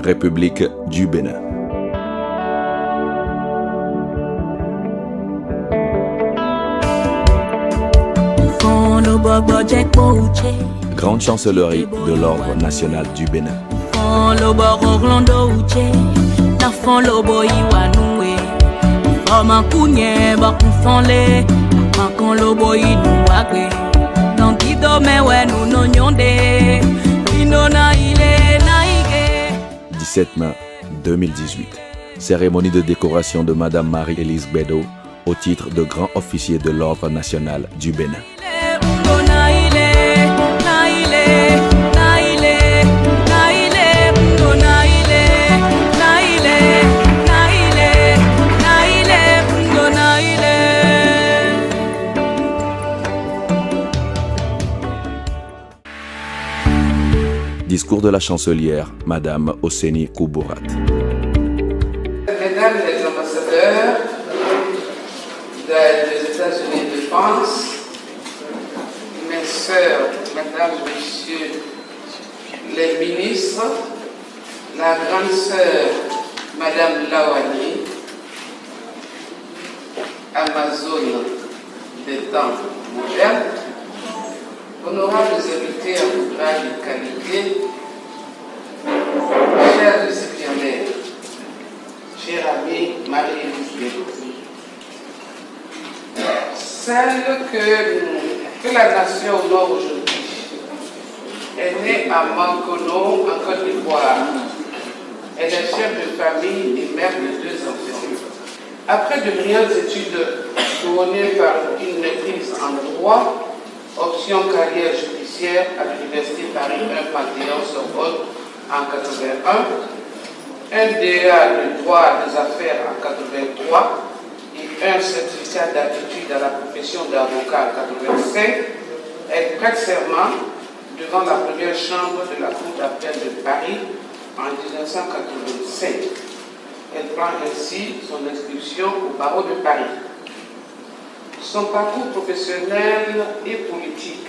République du Bénin. Grande chancellerie de l'Ordre national du Bénin. « 17 mai 2018. Cérémonie de décoration de Madame Marie-Élise Bédo au titre de Grand Officier de l'Ordre national du Bénin. Discours de la chancelière, Madame Oseni Koubourat. Mesdames les ambassadeurs des États-Unis de France, mes sœurs, mesdames, messieurs les ministres, la grande sœur, Madame Lawani, Amazone des temps modernes, honorables invités en grade et qualité, chers récipiendaires, chers amis Marie-Élise Bédo, celle que la nation honore aujourd'hui est née à Mankono, en Côte d'Ivoire. Elle est chef de famille et mère de 2 enfants. Après de brillantes études couronnées par une maîtrise en droit, option carrière judiciaire à l'Université Paris 1 Panthéon-Sorbonne en 81, un DEA de droit des affaires en 83 et un certificat d'aptitude à la profession d'avocat en 85, elle prête serment devant la première chambre de la Cour d'appel de Paris en 1985. Elle prend ainsi son inscription au barreau de Paris. Son parcours professionnel et politique.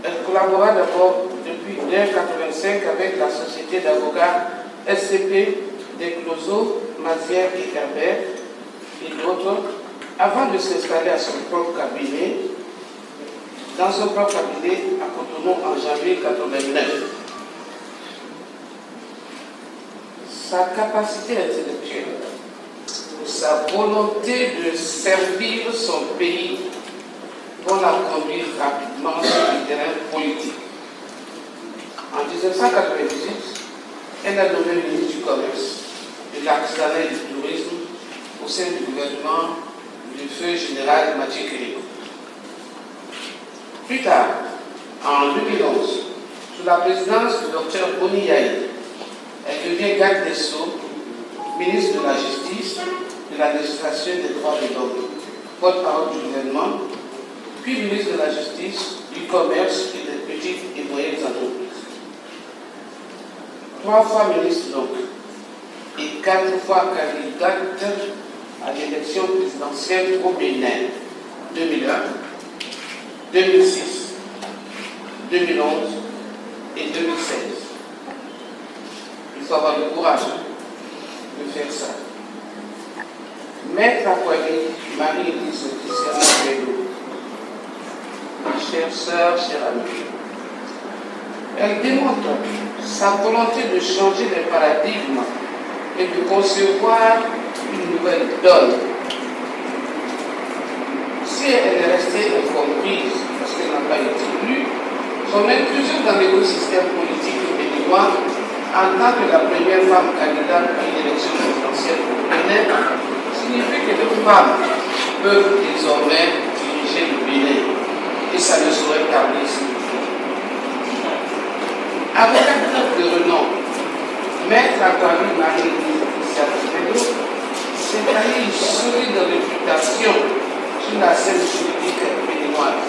Elle collabora d'abord depuis 1985 avec la société d'avocats SCP des Closeaux, Mazière et Herbert et d'autres, avant de s'installer à son propre cabinet, dans son propre cabinet à Cotonou en janvier 1989. Sa capacité intellectuelle, sa volonté de servir son pays vont la conduire rapidement sur le terrain politique. En 1998, elle a nommé ministre du Commerce, de l'Artisanat et du Tourisme au sein du gouvernement du feu général Mathieu Kérékou. Plus tard, en 2011, sous la présidence du docteur Boni Yaye, elle devient garde des Sceaux, ministre de la Justice, de la législation des droits de l'homme, porte-parole du gouvernement, puis ministre de la Justice, du Commerce et des petites et moyennes entreprises. 3 fois ministre donc, et 4 fois candidate à l'élection présidentielle au Bénin, 2001, 2006, 2011 et 2016. Il faut avoir le courage de faire ça. Maître Akwali, Marie-Élise Bédo, chères sœurs, chers amis, elle démontre sa volonté de changer les paradigmes et de concevoir une nouvelle donne. Si elle est restée incomprise parce qu'elle n'a pas été lue, son inclusion dans l'écosystème politique béninois en tant que la première femme candidate à une élection présidentielle au Bénin signifie que les femmes peuvent désormais diriger le Bénin et ça ne saurait tarder s'il le faut. Avocate de renom, Maître Akwali Marie-Élise Bédo s'est taillée une solide réputation sur la scène juridique béninoise.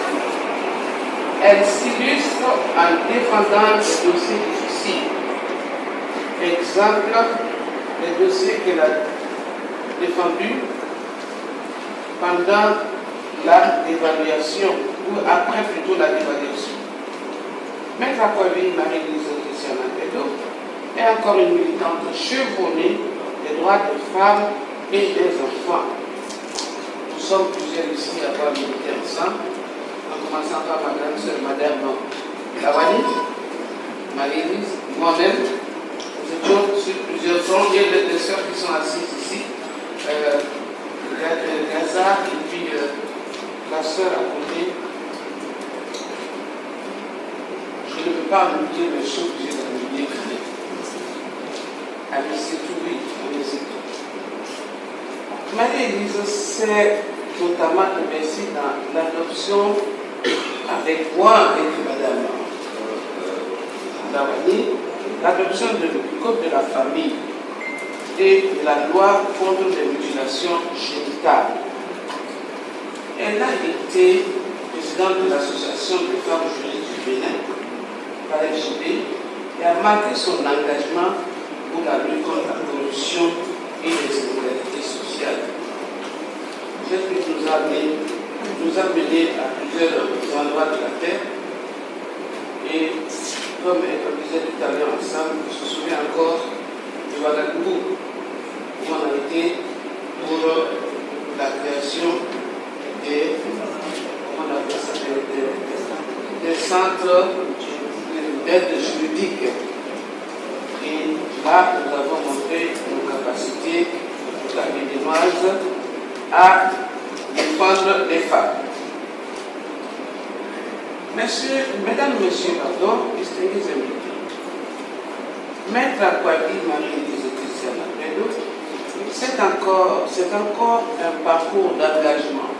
Elle s'illustre en défendant des dossiers difficiles. Exemple, les dossiers qu'elle a défendus pendant la dévaluation, ou après plutôt la dévaluation. Maître Akwali Marie-Élise Bédo est encore une militante chevronnée des droits des femmes et des enfants. Nous sommes plusieurs ici à avoir milité ensemble, en commençant par Madame Lawani, Marie-Lise, moi-même. Nous étions sur plusieurs fronts. Il y a des sœurs qui sont assises ici. Gaza et puis la sœur à côté. Je ne peux pas annoncer les choses que j'ai annoncées. Allez, c'est tout, oui, allez, c'est tout. Marie-Élise s'est notamment investie dans l'adoption avec moi, avec Madame Lawani, l'adoption du Code de la famille et de la loi contre les mutilations génitales. Elle a été présidente de l'association des femmes juristes du Bénin, l'AFJB, et a marqué son engagement pour la lutte contre la corruption et les inégalités sociales. Ce qui nous a mené à plusieurs endroits de la terre. Et comme elle disait tout à l'heure ensemble, je me souviens encore de Ouagadougou, où on a été pour la création des centres d'aide juridique. Et là, nous avons montré nos capacités béninoises à défendre les femmes. Mesdames, Messieurs, pardon, distingués invités, Maître Akwadi Marie-Élise Christiane Bédo, c'est encore un parcours d'engagement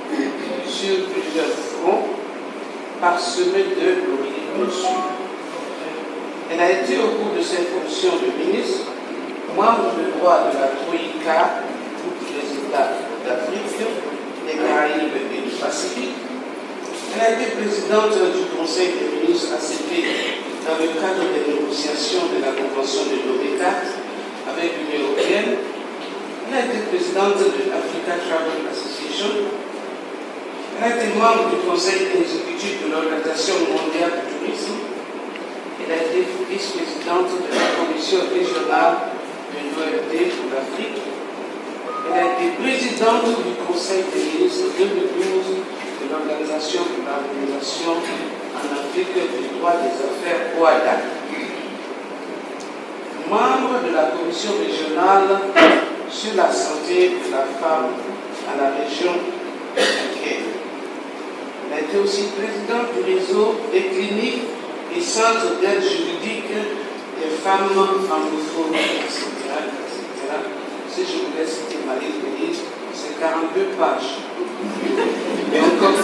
sur plusieurs fronts, parsemé de glorieux. Elle a été au cours de ses fonctions de ministre, membre de droit de la Troïka, groupe des États d'Afrique, des Caraïbes et du Pacifique. Elle a été présidente du Conseil des ministres ACP dans le cadre des négociations de la Convention de l'OMECA avec l'Union européenne. Elle a été présidente de l'Africa Travel Association. Elle a été membre du Conseil exécutif de l'Organisation mondiale du tourisme. Elle a été vice-présidente de la Commission régionale de l'OMD pour l'Afrique. Elle a été présidente du Conseil des ministres 2012 de l'Organisation pour l'harmonisation en Afrique du droit des affaires OADA. Membre de la Commission régionale sur la santé de la femme à la région africaine. Elle a été aussi présidente du réseau des cliniques et centres d'aide juridique des femmes francophones, etc. Si je voulais citer Marie-Élise, c'est 42 pages. Et encore,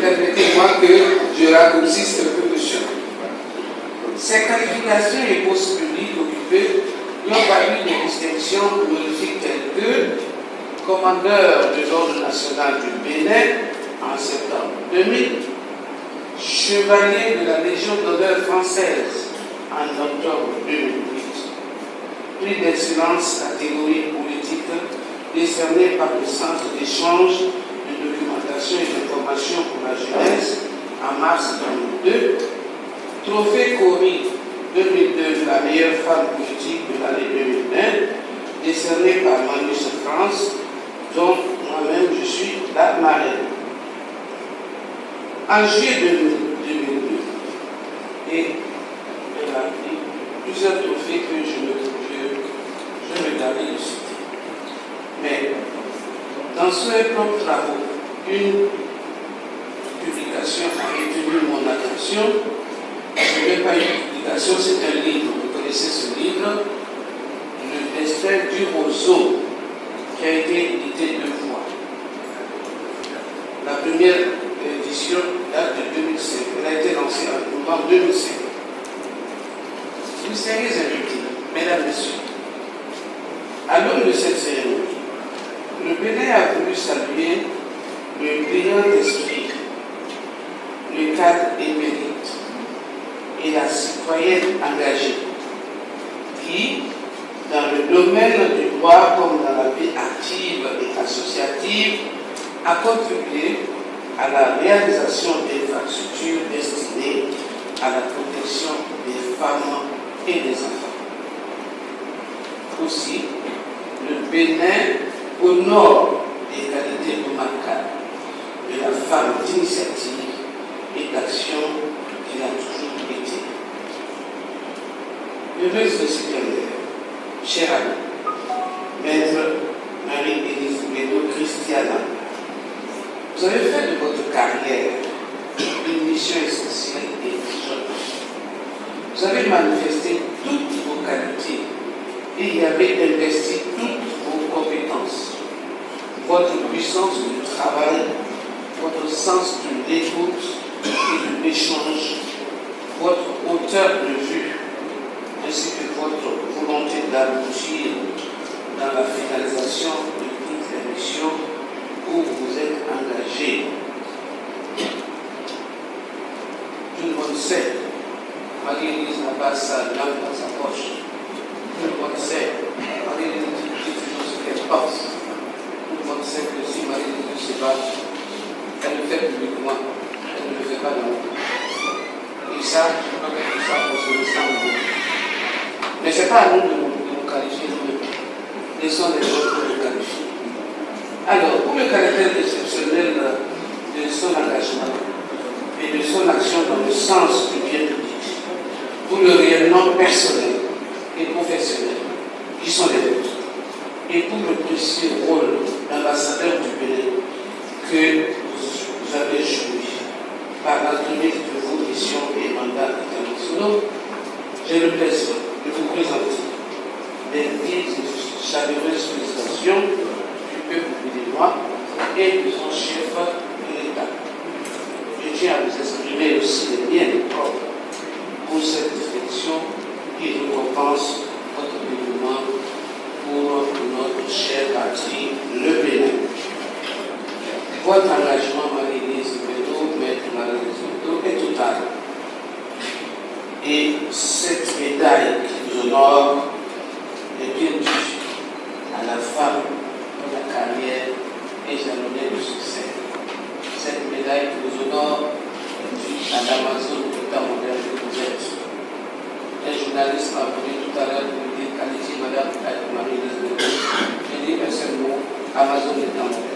permettez-moi que je raccourcisse un peu le chemin. Ces qualifications et postes publics occupés lui ont valu des distinctions honorifiques telles que commandeur de l'Ordre national du Bénin en septembre 2000, chevalier de la Légion d'honneur française en octobre 2008, prix d'excellence catégorie politique décerné par le Centre d'échange de documentation et d'information pour la jeunesse en mars 2002, trophée Cori 2002 de la meilleure femme politique de l'année 2020, décerné par Manus France, dont moi-même je suis la marraine. En juillet 2002, et elle a pris plusieurs trophées que je me gardais de citer. Mais dans ce propre travaux, une publication a retenu mon attention. Ce n'est pas une publication, c'est un livre. Vous connaissez ce livre, Le destin du roseau, qui a été édité 2 fois. La première édition date de 2005. Elle a été lancée en novembre 2005. Mes chers invités, mesdames, messieurs, à l'aune de cette cérémonie, le Bénin a voulu saluer le brillant esprit, le cadre émérite et la citoyenne engagée qui, dans le domaine du droit comme dans la vie active et associative, a contribué à la réalisation d'infrastructures destinées à la protection des femmes et des enfants. Aussi, le Bénin honore les qualités remarquables de la femme d'initiative et d'action qu'il a toujours été. Heureuse récipiendaire, chère amie, maître Marie-Élise Bédo Christiana, vous avez fait de votre carrière une mission essentielle et exigeante. Vous avez manifesté toutes vos qualités et y avez investi toutes vos compétences, votre puissance du travail, votre sens de l'écoute et de l'échange, votre hauteur de vue, ainsi que votre volonté d'aboutir dans la finalisation de toutes les missions où vous êtes engagé. Tout le monde sait, Marie-Élise n'a pas sa langue dans sa poche. Tout le monde sait, Marie-Élise dit toujours ce qu'elle pense. Tout le monde sait que si Marie-Élise se bat, elle le fait publiquement, elle ne le fait pas dans le monde. Et ça, je crois que tout ça pour se laisser en nous. Mais ce n'est pas à nous de nous qualifier nous-mêmes. Laissons les autres nous qualifier. Alors, pour le caractère exceptionnel de son engagement et de son action dans le sens du bien public, pour le rayonnement personnel et professionnel qui sont les vôtres, et pour le précieux rôle d'ambassadeur du Bénin que vous avez joué par l'entremise de vos missions et mandats internationaux, j'ai le plaisir de vous présenter les vives et chaleureuses félicitations du peuple béninois et de son chef de l'État. Je tiens à vous exprimer aussi les miennes propres pour cette distinction qui récompense votre dévouement pour notre chère patrie, le Bénin. Votre engagement, Marie-Élise Bédo, maître Marie-Élise Bédo, est total. Et cette médaille qui vous honore est bien due à la femme de la carrière et jalonnée de succès. Cette médaille qui vous honore est due à l'Amazon de l'État moderne que vous êtes. Un journaliste m'a appelé tout à l'heure pour me dire qualité Madame Marie-Élise Bédo. J'ai dit un seul mot, Amazon de l'État moderne.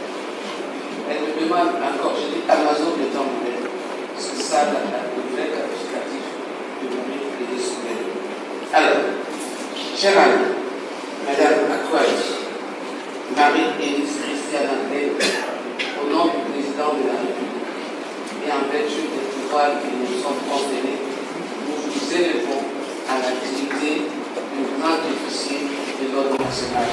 Elle me demande encore, j'ai dit Amazon de l'État moderne. C'est ça le vrai qualificatif de Marie-Élise Bédo. Alors, chère amie, Madame Akwadi, Marie-Élise Christiana Bédo, au nom du président de la République et en vertu des pouvoirs qui nous sont conférés, nous vous élevons à la dignité du grand officier de l'ordre national.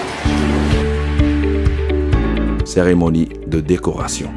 Cérémonie de décoration.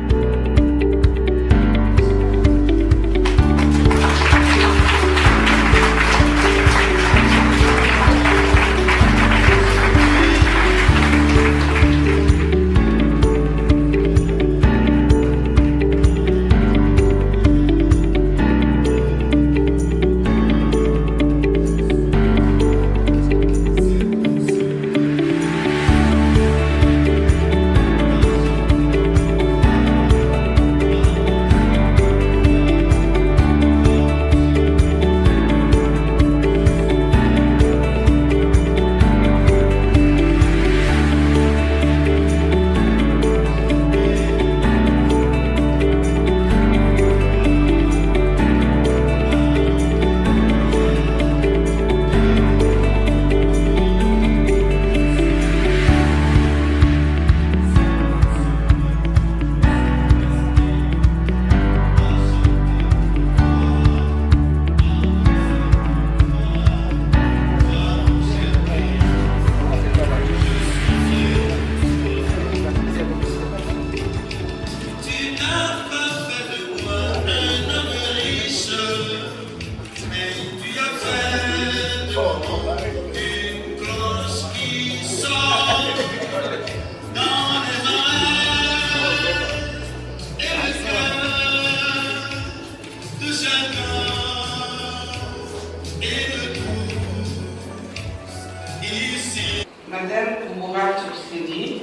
Madame Oumoura Tousséni,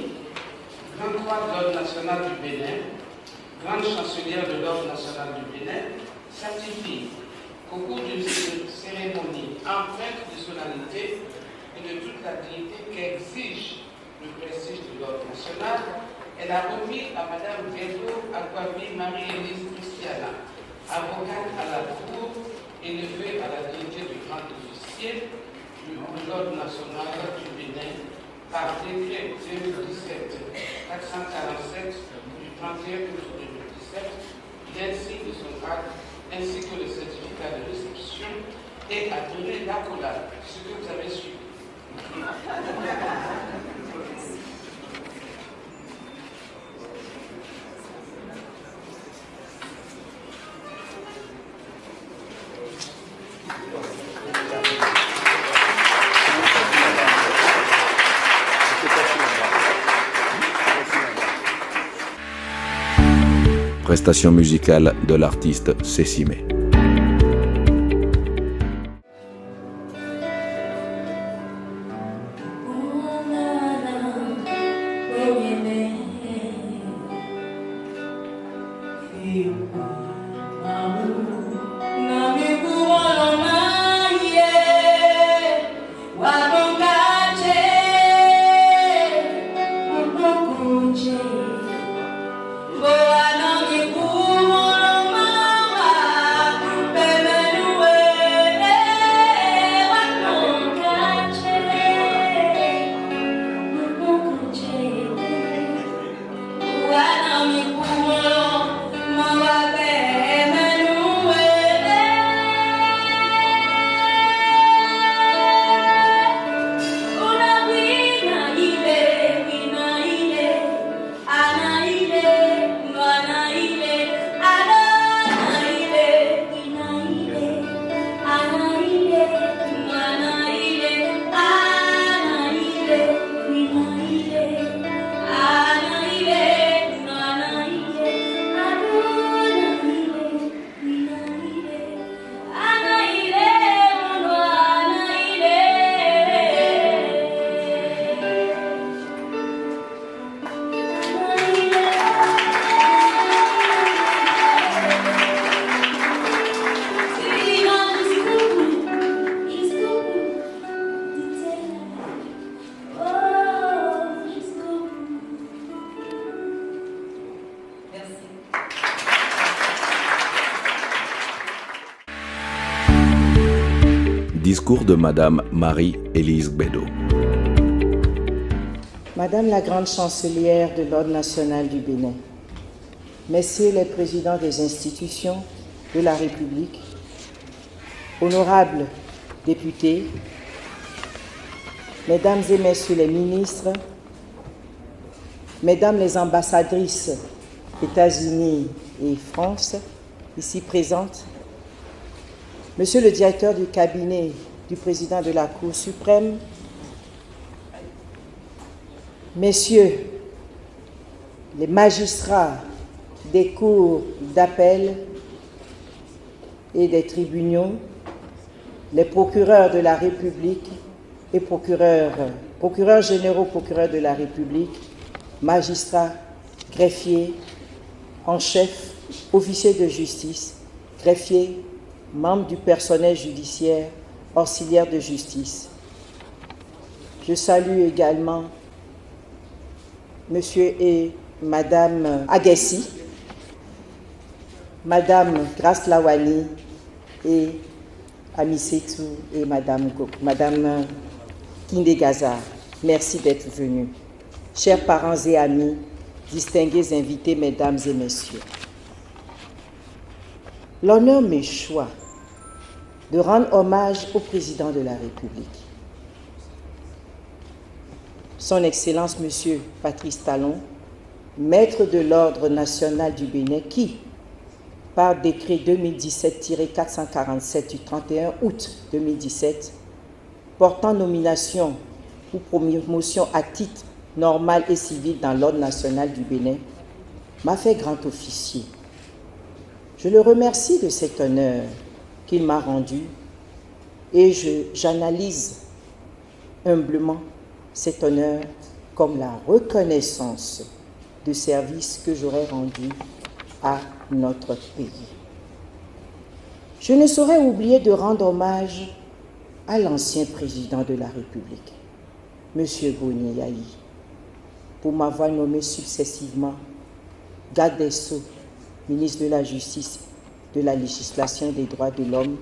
Grande Croix de l'Ordre national du Bénin, Grande Chancelière de l'Ordre national du Bénin, certifie qu'au cours d'une cérémonie empreinte de son le prestige de l'ordre national, elle a remis à Mme Bello Aquavi Marie-Élise Christiana, avocate à la Cour, élevée à la dignité de grand officier de l'ordre national du Bénin par décret 2017-447 du 31 août 2017, l'insigne de son grade ainsi que le certificat de réception et a donné l'accolade, ce que vous avez suivi. Prestation musicale de l'artiste Cécimé. Discours de Madame Marie-Élise Gbeddo. Madame la grande chancelière de l'Ordre national du Bénin, Messieurs les présidents des institutions de la République, honorables députés, Mesdames et Messieurs les ministres, Mesdames les ambassadrices États-Unis et France, ici présentes, Monsieur le directeur du cabinet du président de la Cour suprême, Messieurs les magistrats des cours d'appel et des tribunaux, les procureurs de la République et procureurs généraux, procureurs de la République, magistrats, greffiers, en chef, officiers de justice, greffiers, membres du personnel judiciaire, auxiliaires de justice. Je salue également Monsieur et Madame Aguessi, Madame Grace Lawani et Amisetu et Madame Kinde Gaza. Merci d'être venus. Chers parents et amis, distingués invités, Mesdames et Messieurs, l'honneur m'échoit de rendre hommage au président de la République, Son Excellence Monsieur Patrice Talon, maître de l'Ordre national du Bénin, qui, par décret 2017-447 du 31 août 2017, portant nomination ou promotion à titre normal et civil dans l'Ordre national du Bénin, m'a fait grand officier. Je le remercie de cet honneur qu'il m'a rendu et j'analyse humblement cet honneur comme la reconnaissance du service que j'aurais rendu à notre pays. Je ne saurais oublier de rendre hommage à l'ancien président de la République, M. Boni Yayi, pour m'avoir nommé successivement garde des Sceaux, ministre de la Justice, de la législation et des droits de l'homme,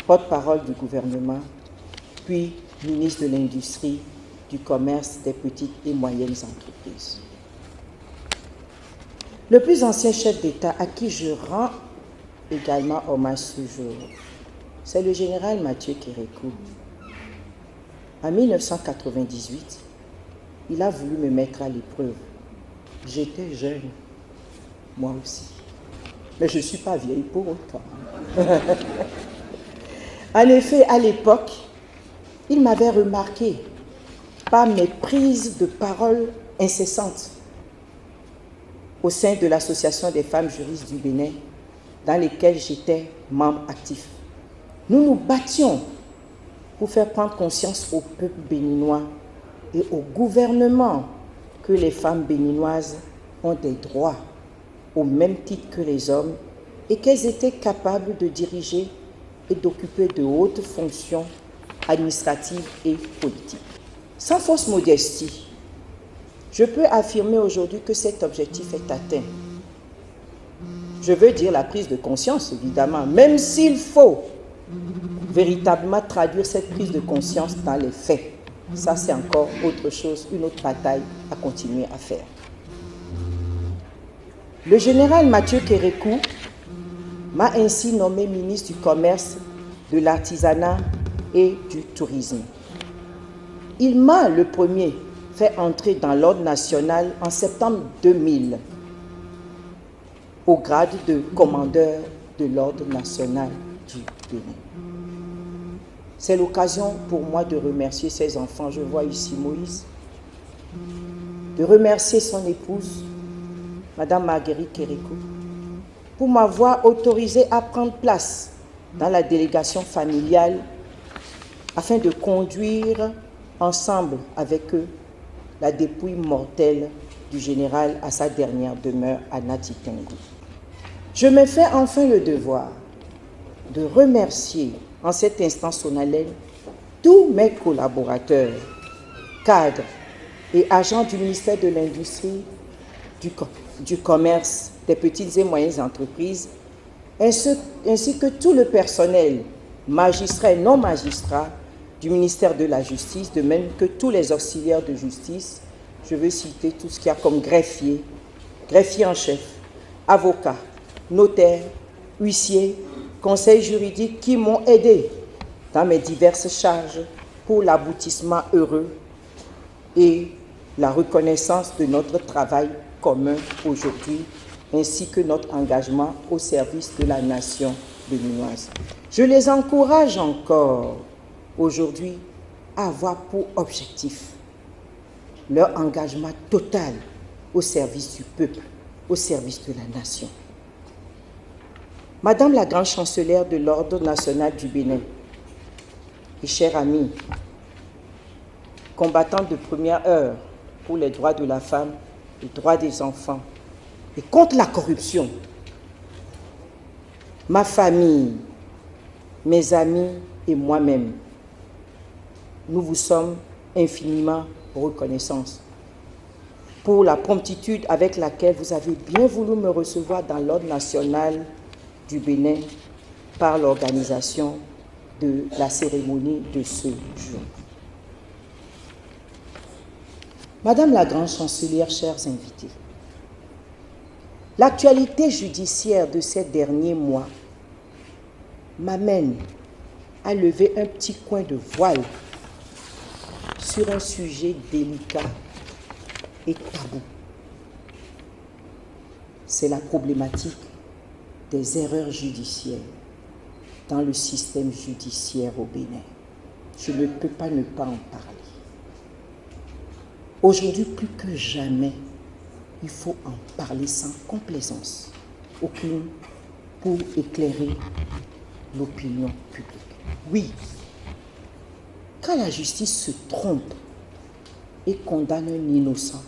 porte-parole du gouvernement, puis ministre de l'Industrie, du Commerce, des petites et moyennes entreprises. Le plus ancien chef d'État à qui je rends également hommage ce jour, c'est le général Mathieu Kérékou. En 1998, il a voulu me mettre à l'épreuve. J'étais jeune, moi aussi. Mais je ne suis pas vieille pour autant. En effet, à l'époque, il m'avait remarqué par mes prises de parole incessantes au sein de l'Association des femmes juristes du Bénin, dans lesquelles j'étais membre actif. Nous nous battions pour faire prendre conscience au peuple béninois et au gouvernement que les femmes béninoises ont des droits au même titre que les hommes et qu'elles étaient capables de diriger et d'occuper de hautes fonctions administratives et politiques. Sans fausse modestie, je peux affirmer aujourd'hui que cet objectif est atteint. Je veux dire la prise de conscience, évidemment, même s'il faut véritablement traduire cette prise de conscience dans les faits. Ça, c'est encore autre chose, une autre bataille à continuer à faire. Le général Mathieu Kérékou m'a ainsi nommé ministre du Commerce, de l'Artisanat et du Tourisme. Il m'a, le premier, fait entrer dans l'ordre national en septembre 2000 au grade de commandeur de l'ordre national du Bénin. C'est l'occasion pour moi de remercier ses enfants. Je vois ici Moïse. De remercier son épouse, Madame Marguerite Kérékou, pour m'avoir autorisé à prendre place dans la délégation familiale afin de conduire ensemble avec eux la dépouille mortelle du général à sa dernière demeure à Natitingou. Je me fais enfin le devoir de remercier en cet instant solennel tous mes collaborateurs, cadres et agents du ministère de l'Industrie, du Commerce, des petites et moyennes entreprises, ainsi que tout le personnel, magistrats et non magistrats, du ministère de la Justice, de même que tous les auxiliaires de justice. Je veux citer tout ce qu'il y a comme greffier, greffier en chef, avocat, notaire, huissier, conseil juridique qui m'ont aidé dans mes diverses charges pour l'aboutissement heureux et la reconnaissance de notre travail commun aujourd'hui, ainsi que notre engagement au service de la nation béninoise. Je les encourage encore aujourd'hui à avoir pour objectif leur engagement total au service du peuple, au service de la nation. Madame la grande chancelière de l'Ordre national du Bénin et chère amie, combattante de première heure pour les droits de la femme, les droits des enfants et contre la corruption, ma famille, mes amis et moi-même, nous vous sommes infiniment reconnaissants pour la promptitude avec laquelle vous avez bien voulu me recevoir dans l'Ordre national du Bénin par l'organisation de la cérémonie de ce jour. Madame la grande chancelière, chers invités, l'actualité judiciaire de ces derniers mois m'amène à lever un petit coin de voile sur un sujet délicat et tabou. C'est la problématique des erreurs judiciaires dans le système judiciaire au Bénin. Je ne peux pas ne pas en parler. Aujourd'hui, plus que jamais, il faut en parler sans complaisance aucune pour éclairer l'opinion publique. Oui, quand la justice se trompe et condamne un innocent,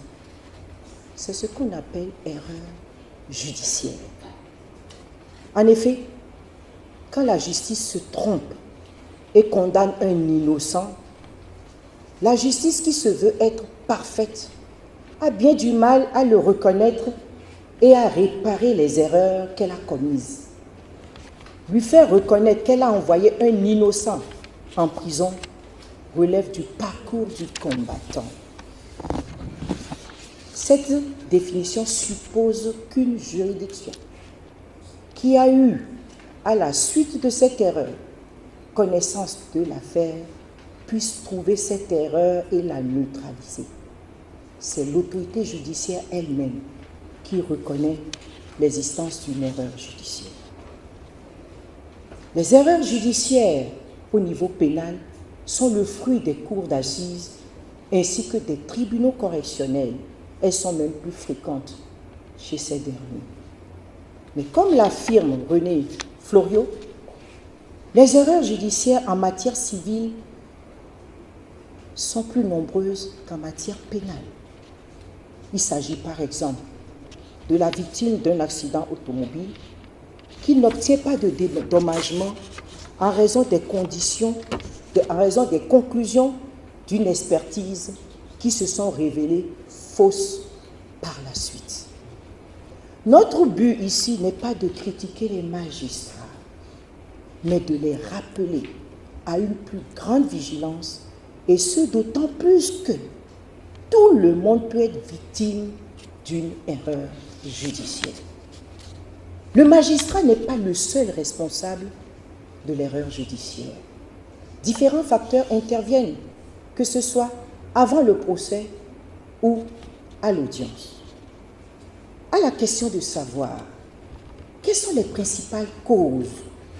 c'est ce qu'on appelle erreur judiciaire. En effet, quand la justice se trompe et condamne un innocent, La justice qui se veut être parfaite a bien du mal à le reconnaître et à réparer les erreurs qu'elle a commises. Lui faire reconnaître qu'elle a envoyé un innocent en prison relève du parcours du combattant. Cette définition suppose qu'une juridiction qui a eu, à la suite de cette erreur, connaissance de l'affaire, puisse trouver cette erreur et la neutraliser. C'est l'autorité judiciaire elle-même qui reconnaît l'existence d'une erreur judiciaire. Les erreurs judiciaires au niveau pénal sont le fruit des cours d'assises ainsi que des tribunaux correctionnels. Elles sont même plus fréquentes chez ces derniers. Mais comme l'affirme René Floriot, les erreurs judiciaires en matière civile sont plus nombreuses qu'en matière pénale. Il s'agit par exemple de la victime d'un accident automobile qui n'obtient pas de dédommagement en raison des conclusions d'une expertise qui se sont révélées fausses par la suite. Notre but ici n'est pas de critiquer les magistrats, mais de les rappeler à une plus grande vigilance, et ce d'autant plus que tout le monde peut être victime d'une erreur judiciaire. Le magistrat n'est pas le seul responsable de l'erreur judiciaire. Différents facteurs interviennent, que ce soit avant le procès ou à l'audience. À la question de savoir quelles sont les principales causes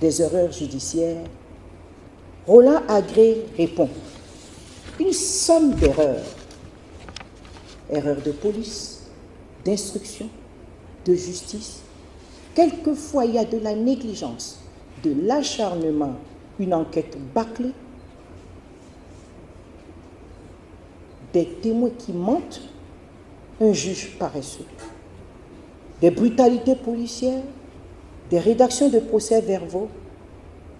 des erreurs judiciaires, Roland Agré répond: une somme d'erreurs. Erreurs de police, d'instruction, de justice. Quelquefois, il y a de la négligence, de l'acharnement, une enquête bâclée, des témoins qui mentent, un juge paresseux, des brutalités policières, des rédactions de procès-verbaux,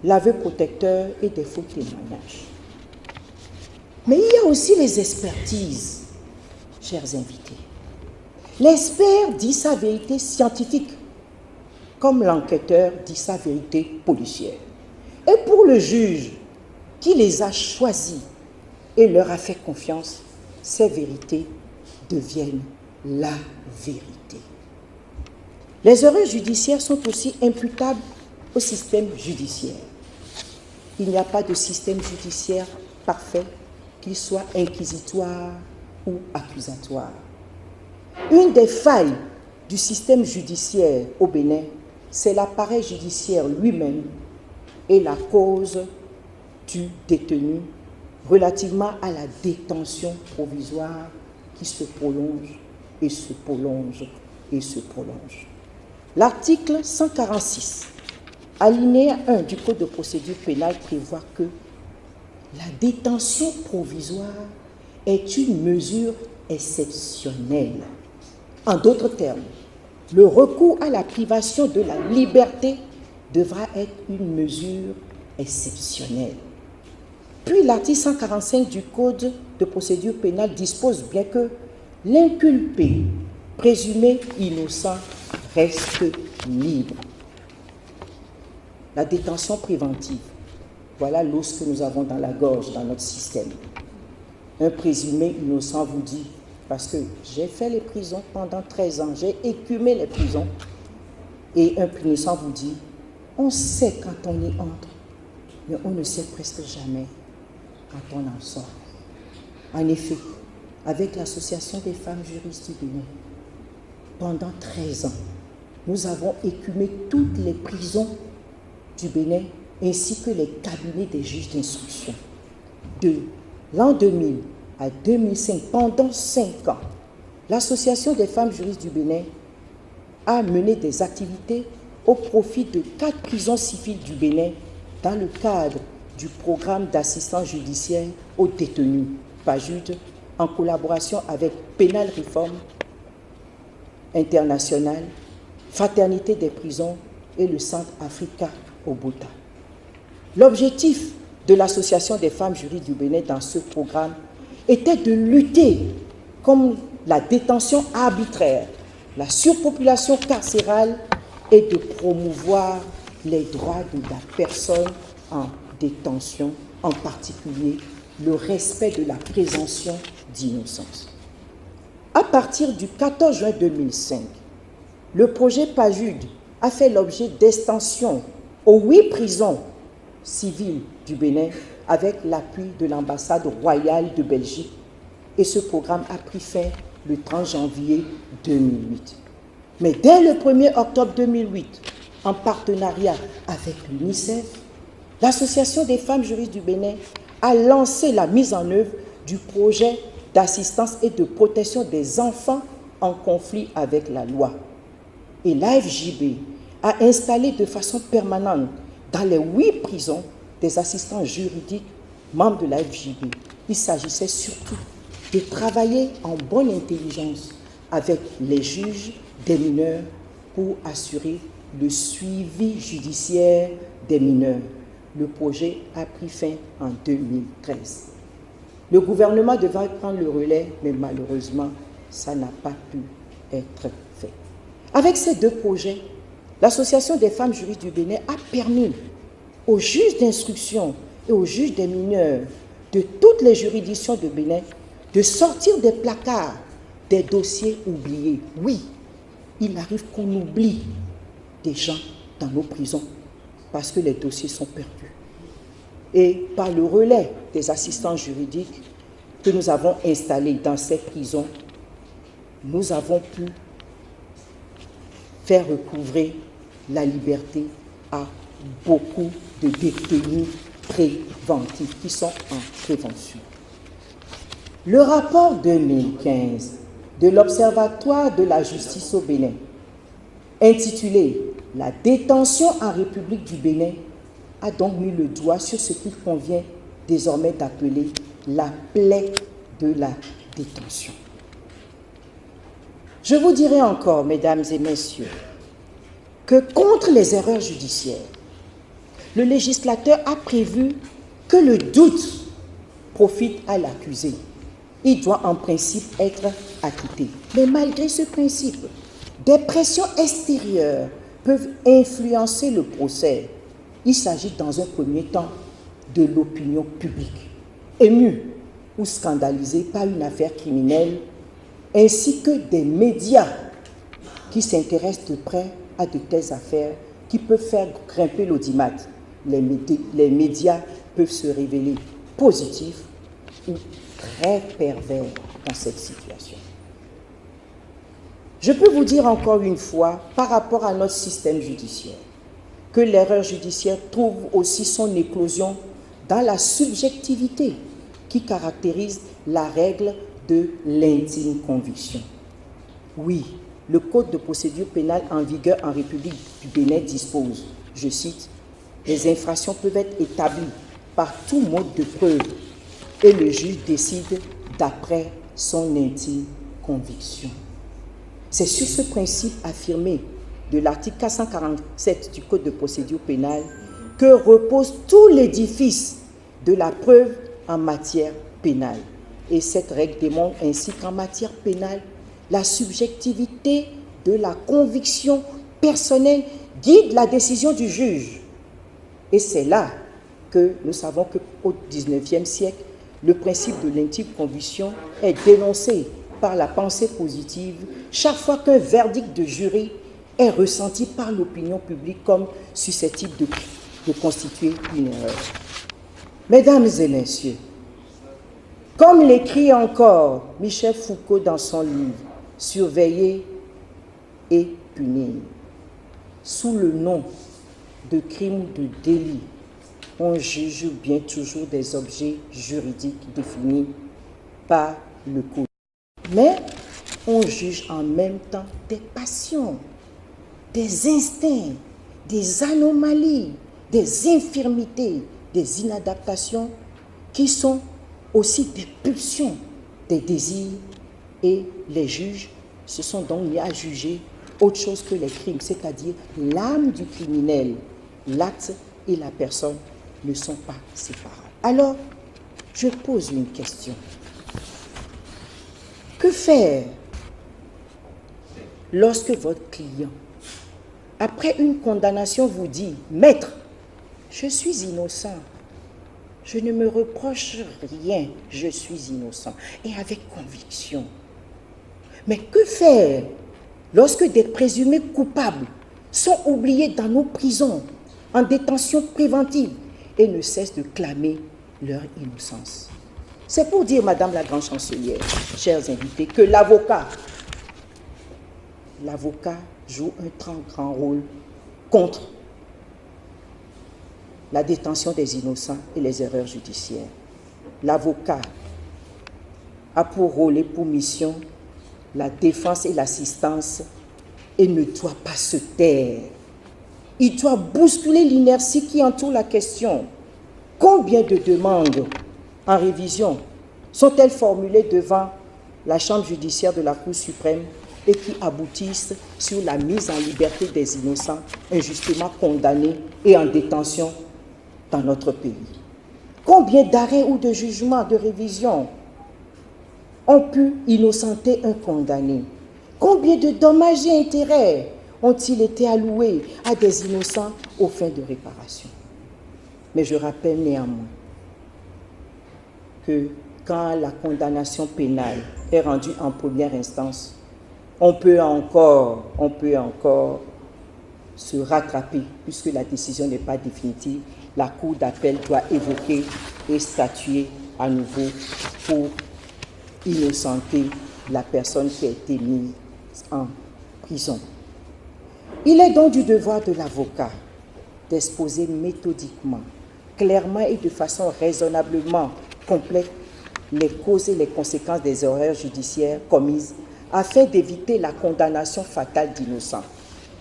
l'aveu protecteur et des faux témoignages. Mais il y a aussi les expertises, chers invités. L'expert dit sa vérité scientifique, comme l'enquêteur dit sa vérité policière. Et pour le juge qui les a choisis et leur a fait confiance, ces vérités deviennent la vérité. Les erreurs judiciaires sont aussi imputables au système judiciaire. Il n'y a pas de système judiciaire parfait, qu'il soit inquisitoire ou accusatoire. Une des failles du système judiciaire au Bénin, c'est l'appareil judiciaire lui-même et la cause du détenu relativement à la détention provisoire qui se prolonge et se prolonge et se prolonge. L'article 146, alinéa 1 du Code de procédure pénale prévoit que la détention provisoire est une mesure exceptionnelle. En d'autres termes, le recours à la privation de la liberté devra être une mesure exceptionnelle. Puis l'article 145 du Code de procédure pénale dispose bien que l'inculpé présumé innocent reste libre. La détention préventive, voilà l'os que nous avons dans la gorge, dans notre système. Un présumé innocent vous dit, parce que j'ai fait les prisons pendant 13 ans, j'ai écumé les prisons, et un innocent vous dit, on sait quand on y entre, mais on ne sait presque jamais quand on en sort. En effet, avec l'Association des femmes juristes du Bénin, pendant 13 ans, nous avons écumé toutes les prisons du Bénin ainsi que les cabinets des juges d'instruction. De l'an 2000 à 2005, pendant 5 ans, l'Association des femmes juristes du Bénin a mené des activités au profit de 4 prisons civiles du Bénin dans le cadre du programme d'assistance judiciaire aux détenus, PAJUD, en collaboration avec Penal Reform International, Fraternité des prisons et le Centre Africa au Bhoutan. L'objectif de l'Association des femmes juristes du Bénin dans ce programme était de lutter contre la détention arbitraire, la surpopulation carcérale et de promouvoir les droits de la personne en détention, en particulier le respect de la présomption d'innocence. À partir du 14 juin 2005, le projet PAJUD a fait l'objet d'extensions aux 8 prisons civiles du Bénin avec l'appui de l'ambassade royale de Belgique, et ce programme a pris fin le 30 janvier 2008. Mais dès le 1er octobre 2008, en partenariat avec l'UNICEF, l'Association des femmes juristes du Bénin a lancé la mise en œuvre du projet d'assistance et de protection des enfants en conflit avec la loi. Et l'AFJB a installé de façon permanente dans les 8 prisons des assistants juridiques membres de l'AFJB. Il s'agissait surtout de travailler en bonne intelligence avec les juges des mineurs pour assurer le suivi judiciaire des mineurs. Le projet a pris fin en 2013. Le gouvernement devait prendre le relais, mais malheureusement, ça n'a pas pu être fait. Avec ces 2 projets, l'Association des femmes juristes du Bénin a permis aux juges d'instruction et aux juges des mineurs de toutes les juridictions de Bénin de sortir des placards des dossiers oubliés. Oui, il arrive qu'on oublie des gens dans nos prisons parce que les dossiers sont perdus. Et par le relais des assistants juridiques que nous avons installés dans ces prisons, nous avons pu faire recouvrer la liberté à beaucoup de détenus préventifs qui sont en prévention. Le rapport 2015 de l'Observatoire de la justice au Bénin, intitulé « La détention en République du Bénin », a donc mis le doigt sur ce qu'il convient désormais d'appeler la plaie de la détention. Je vous dirai encore, mesdames et messieurs, que contre les erreurs judiciaires, le législateur a prévu que le doute profite à l'accusé. Il doit en principe être acquitté. Mais malgré ce principe, des pressions extérieures peuvent influencer le procès. Il s'agit dans un premier temps de l'opinion publique, émue ou scandalisée par une affaire criminelle, ainsi que des médias qui s'intéressent de près à de telles affaires qui peuvent faire grimper l'audimat. Les médias peuvent se révéler positifs ou très pervers dans cette situation. Je peux vous dire encore une fois, par rapport à notre système judiciaire, que l'erreur judiciaire trouve aussi son éclosion dans la subjectivité qui caractérise la règle de l'intime conviction. Oui, le Code de procédure pénale en vigueur en République du Bénin dispose, je cite, « Les infractions peuvent être établies par tout mode de preuve et le juge décide d'après son intime conviction. » C'est sur ce principe affirmé de l'article 447 du Code de procédure pénale que repose tout l'édifice de la preuve en matière pénale. Et cette règle démontre ainsi qu'en matière pénale, la subjectivité de la conviction personnelle guide la décision du juge. Et c'est là que nous savons qu'au XIXe siècle, le principe de l'intime conviction est dénoncé par la pensée positive chaque fois qu'un verdict de jury est ressenti par l'opinion publique comme susceptible de constituer une erreur. Mesdames et messieurs, comme l'écrit encore Michel Foucault dans son livre « Surveiller et punir », sous le nom de crime ou de délit, on juge bien toujours des objets juridiques définis par le Code. Mais on juge en même temps des passions, des instincts, des anomalies, des infirmités, des inadaptations qui sont aussi des pulsions, des désirs, et les juges se sont donc mis à juger autre chose que les crimes, c'est-à-dire l'âme du criminel, l'acte et la personne ne sont pas séparables. Alors, je pose une question. Que faire lorsque votre client, après une condamnation, vous dit « Maître, je suis innocent, je ne me reproche rien, je suis innocent » et avec conviction. Mais que faire lorsque des présumés coupables sont oubliés dans nos prisons, en détention préventive, et ne cessent de clamer leur innocence? C'est pour dire, Madame la Grande Chancelière, chers invités, que l'avocat joue un très grand rôle contre la détention des innocents et les erreurs judiciaires. L'avocat a pour rôle et pour mission la défense et l'assistance et ne doit pas se taire. Il doit bousculer l'inertie qui entoure la question. Combien de demandes en révision sont-elles formulées devant la Chambre judiciaire de la Cour suprême et qui aboutissent sur la mise en liberté des innocents injustement condamnés et en détention dans notre pays? Combien d'arrêts ou de jugements de révision ont pu innocenter un condamné? Combien de dommages et intérêts ont-ils été alloués à des innocents aux fins de réparation? Mais je rappelle néanmoins que quand la condamnation pénale est rendue en première instance, on peut encore se rattraper puisque la décision n'est pas définitive. La Cour d'appel doit évoquer et statuer à nouveau pour innocenter la personne qui a été mise en prison. Il est donc du devoir de l'avocat d'exposer méthodiquement, clairement et de façon raisonnablement complète les causes et les conséquences des erreurs judiciaires commises afin d'éviter la condamnation fatale d'innocents.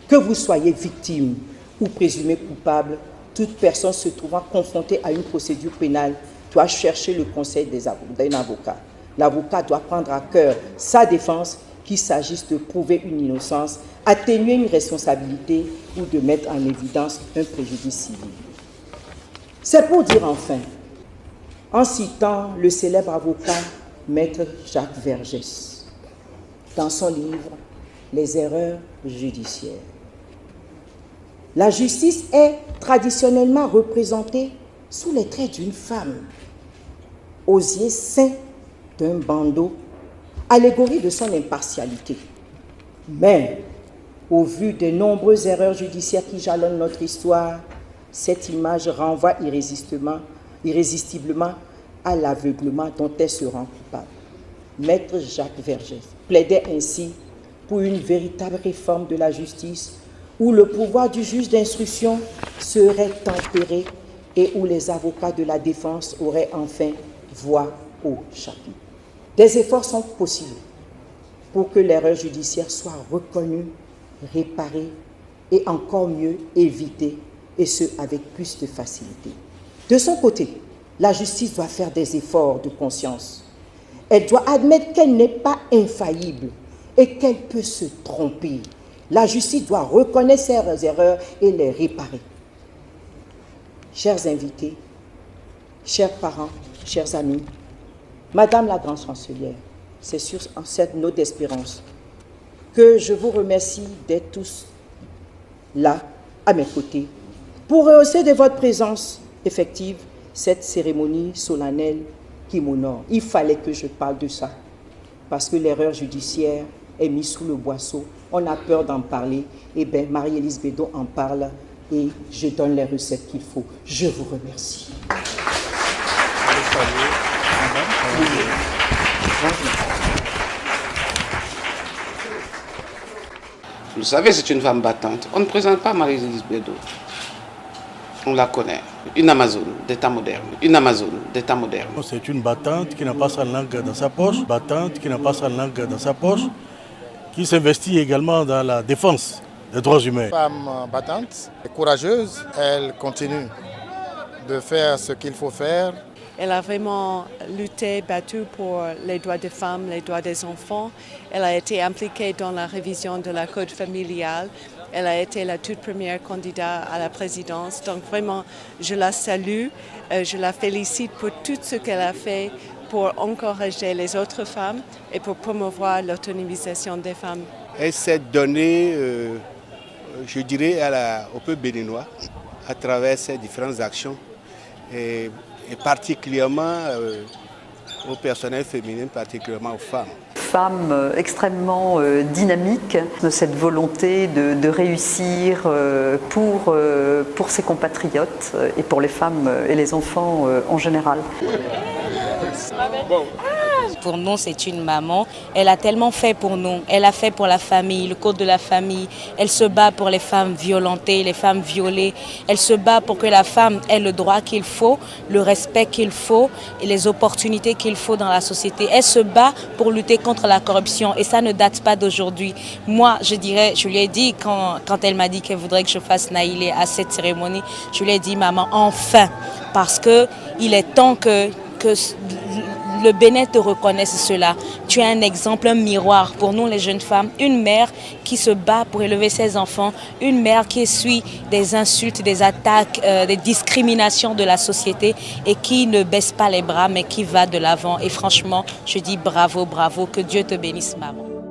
Que vous soyez victime ou présumé coupable, toute personne se trouvant confrontée à une procédure pénale doit chercher le conseil d'un avocat. L'avocat doit prendre à cœur sa défense, qu'il s'agisse de prouver une innocence, atténuer une responsabilité ou de mettre en évidence un préjudice civil. C'est pour dire enfin, en citant le célèbre avocat Maître Jacques Vergès, dans son livre « Les erreurs judiciaires ». La justice est traditionnellement représentée sous les traits d'une femme, osier saint d'un bandeau, allégorie de son impartialité. Mais, au vu des nombreuses erreurs judiciaires qui jalonnent notre histoire, cette image renvoie irrésistiblement à l'aveuglement dont elle se rend coupable. Maître Jacques Vergès plaidait ainsi pour une véritable réforme de la justice où le pouvoir du juge d'instruction serait tempéré et où les avocats de la défense auraient enfin voix au chapitre. Des efforts sont possibles pour que l'erreur judiciaire soit reconnue, réparée et encore mieux évitée, et ce avec plus de facilité. De son côté, la justice doit faire des efforts de conscience. Elle doit admettre qu'elle n'est pas infaillible et qu'elle peut se tromper. La justice doit reconnaître ses erreurs et les réparer. Chers invités, chers parents, chers amis, Madame la Grande Chancelière, c'est sur cette note d'espérance que je vous remercie d'être tous là, à mes côtés, pour rehausser de votre présence effective cette cérémonie solennelle qui m'honore. Il fallait que je parle de ça, parce que l'erreur judiciaire est mise sous le boisseau. On a peur d'en parler. Eh bien, Marie-Élise Bédot en parle et je donne les recettes qu'il faut. Je vous remercie. Vous savez, c'est une femme battante. On ne présente pas Marie-Élise Bédot. On la connaît. Une Amazone d'état moderne. Une Amazone d'état moderne. C'est une battante qui n'a pas sa langue dans sa poche. Battante qui n'a pas sa langue dans sa poche. Qui s'investit également dans la défense des droits humains. Femme battante, courageuse, elle continue de faire ce qu'il faut faire. Elle a vraiment lutté, battu pour les droits des femmes, les droits des enfants. Elle a été impliquée dans la révision de la code familiale Elle a été la toute première candidate à la présidence. Donc vraiment, je la salue. Je la félicite pour tout ce qu'elle a fait pour encourager les autres femmes et pour promouvoir l'autonomisation des femmes. Elle s'est donnée, je dirais, au peuple béninois à travers ses différentes actions et particulièrement au personnel féminin, particulièrement aux femmes. Femme extrêmement dynamique, de cette volonté de réussir pour ses compatriotes et pour les femmes et les enfants en général. Pour nous, c'est une maman. Elle a tellement fait pour nous. Elle a fait pour la famille, le code de la famille. Elle se bat pour les femmes violentées, les femmes violées. Elle se bat pour que la femme ait le droit qu'il faut, le respect qu'il faut et les opportunités qu'il faut dans la société. Elle se bat pour lutter contre la corruption et ça ne date pas d'aujourd'hui. Moi, je lui ai dit quand elle m'a dit qu'elle voudrait que je fasse Naïlé à cette cérémonie, je lui ai dit maman, enfin, parce qu'il est temps que le Bénin te reconnaisse cela. Tu es un exemple, un miroir pour nous les jeunes femmes. Une mère qui se bat pour élever ses enfants. Une mère qui essuie des insultes, des attaques, des discriminations de la société et qui ne baisse pas les bras mais qui va de l'avant. Et franchement, je dis bravo, bravo. Que Dieu te bénisse, maman.